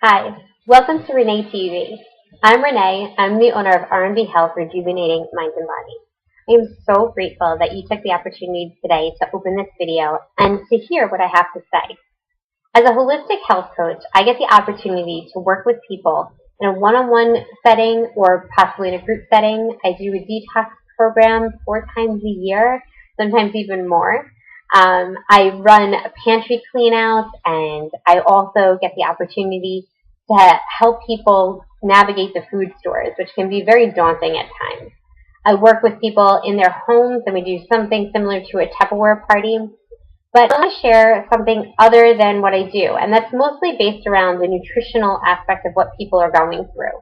Hi, welcome to Renee TV. I'm Renee. I'm the owner of R&B Health Rejuvenating Minds and Bodies. I am so grateful that you took the opportunity today to open this video and to hear what I have to say. As a holistic health coach, I get the opportunity to work with people in a one-on-one setting or possibly in a group setting. I do a detox program 4 times a year, sometimes even more. I run pantry cleanouts, and I also get the opportunity to help people navigate the food stores, which can be very daunting at times. I work with people in their homes, and we do something similar to a Tupperware party. But I want to share something other than what I do, and that's mostly based around the nutritional aspect of what people are going through.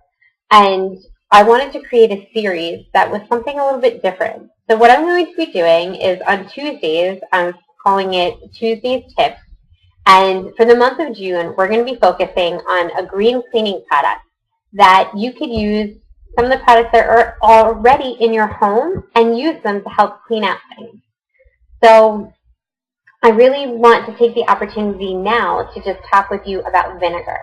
And I wanted to create a series that was something a little bit different. So what I'm going to be doing is on Tuesdays, I'm calling it Tuesdays Tips. And for the month of June, we're going to be focusing on a green cleaning product that you could use some of the products that are already in your home and use them to help clean out things. So I really want to take the opportunity now to just talk with you about vinegar.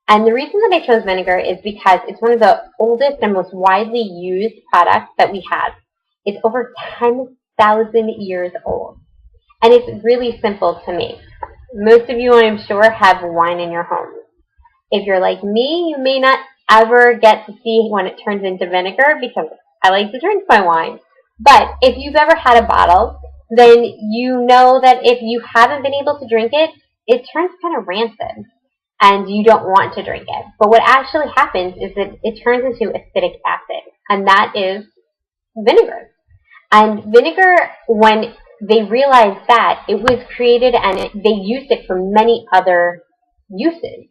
And the reason that I chose vinegar is because it's one of the oldest and most widely used products that we have. It's over 10,000 years old. And it's really simple to make. Most of you, I'm sure, have wine in your home. If you're like me, you may not ever get to see when it turns into vinegar because I like to drink my wine. But if you've ever had a bottle, then you know that if you haven't been able to drink it, it turns kind of rancid and you don't want to drink it. But what actually happens is that it turns into acetic acid, and that is vinegar. And vinegar, when they realized that, it was created and they used it for many other uses.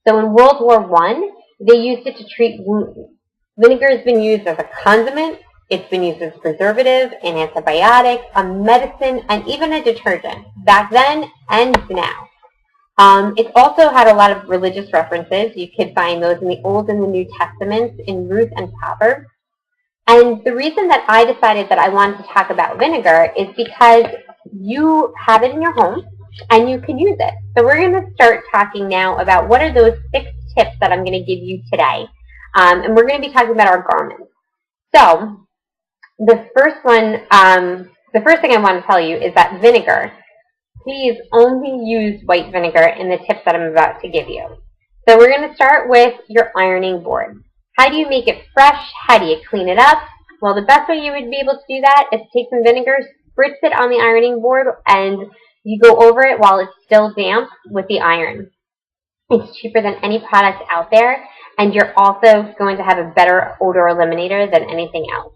So in World War I, they used it to treat wounds. Vinegar has been used as a condiment. It's been used as a preservative, an antibiotic, a medicine, and even a detergent, back then and now. It's also had a lot of religious references. You could find those in the Old and the New Testaments, in Ruth and Proverbs. And the reason that I decided that I wanted to talk about vinegar is because you have it in your home and you can use it. So we're going to start talking now about what are those 6 tips that I'm going to give you today. And we're going to be talking about our garments. So the first thing I want to tell you is that vinegar, please only use white vinegar in the tips that I'm about to give you. So we're going to start with your ironing board. How do you make it fresh? How do you clean it up? Well, the best way you would be able to do that is take some vinegar, spritz it on the ironing board, and you go over it while it's still damp with the iron. It's cheaper than any product out there, and you're also going to have a better odor eliminator than anything else.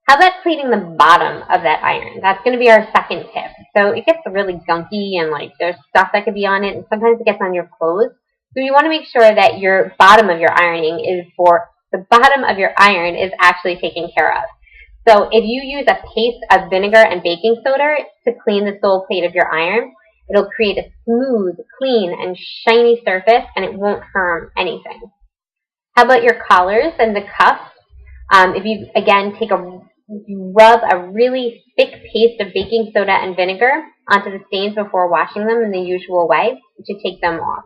How about cleaning the bottom of that iron? That's going to be our second tip. So it gets really gunky and there's stuff that could be on it, and sometimes it gets on your clothes. So you want to make sure that your bottom of your ironing is actually taken care of. So if you use a paste of vinegar and baking soda to clean the sole plate of your iron, it'll create a smooth, clean, and shiny surface, and it won't harm anything. How about your collars and the cuffs? If you, again, you rub a really thick paste of baking soda and vinegar onto the stains before washing them in the usual way to take them off.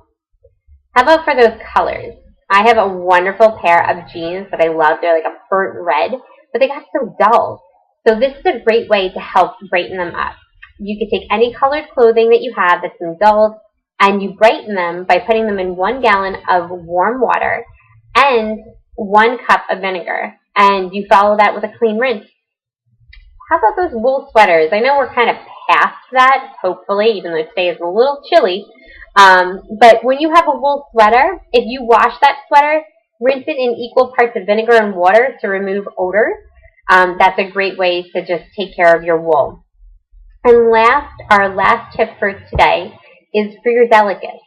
How about for those colors? I have a wonderful pair of jeans that I love. They're like a burnt red, but they got so dull. So this is a great way to help brighten them up. You could take any colored clothing that you have that's been dulled, and you brighten them by putting them in 1 gallon of warm water and 1 cup of vinegar. And you follow that with a clean rinse. How about those wool sweaters? I know we're kind of past that, hopefully, even though today is a little chilly. But when you have a wool sweater, if you wash that sweater, rinse it in equal parts of vinegar and water to remove odor. That's a great way to just take care of your wool. And our last tip for today is for your delicates.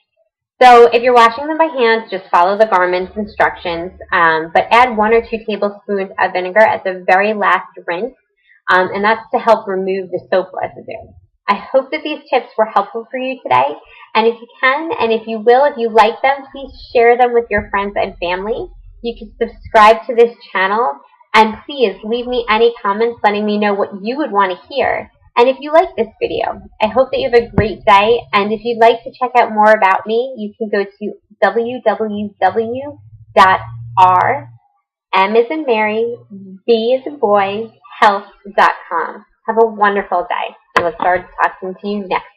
So if you're washing them by hand, just follow the garment's instructions, but add 1 or 2 tablespoons of vinegar at the very last rinse, and that's to help remove the soap residue. I hope that these tips were helpful for you today, and if you can, and if you will, if you like them, please share them with your friends and family. You can subscribe to this channel, and please leave me any comments letting me know what you would want to hear. And if you like this video, I hope that you have a great day. And if you'd like to check out more about me, you can go to www.r, M as in Mary, B as in boy, health.com. Have a wonderful day. I look forward to talking to you next.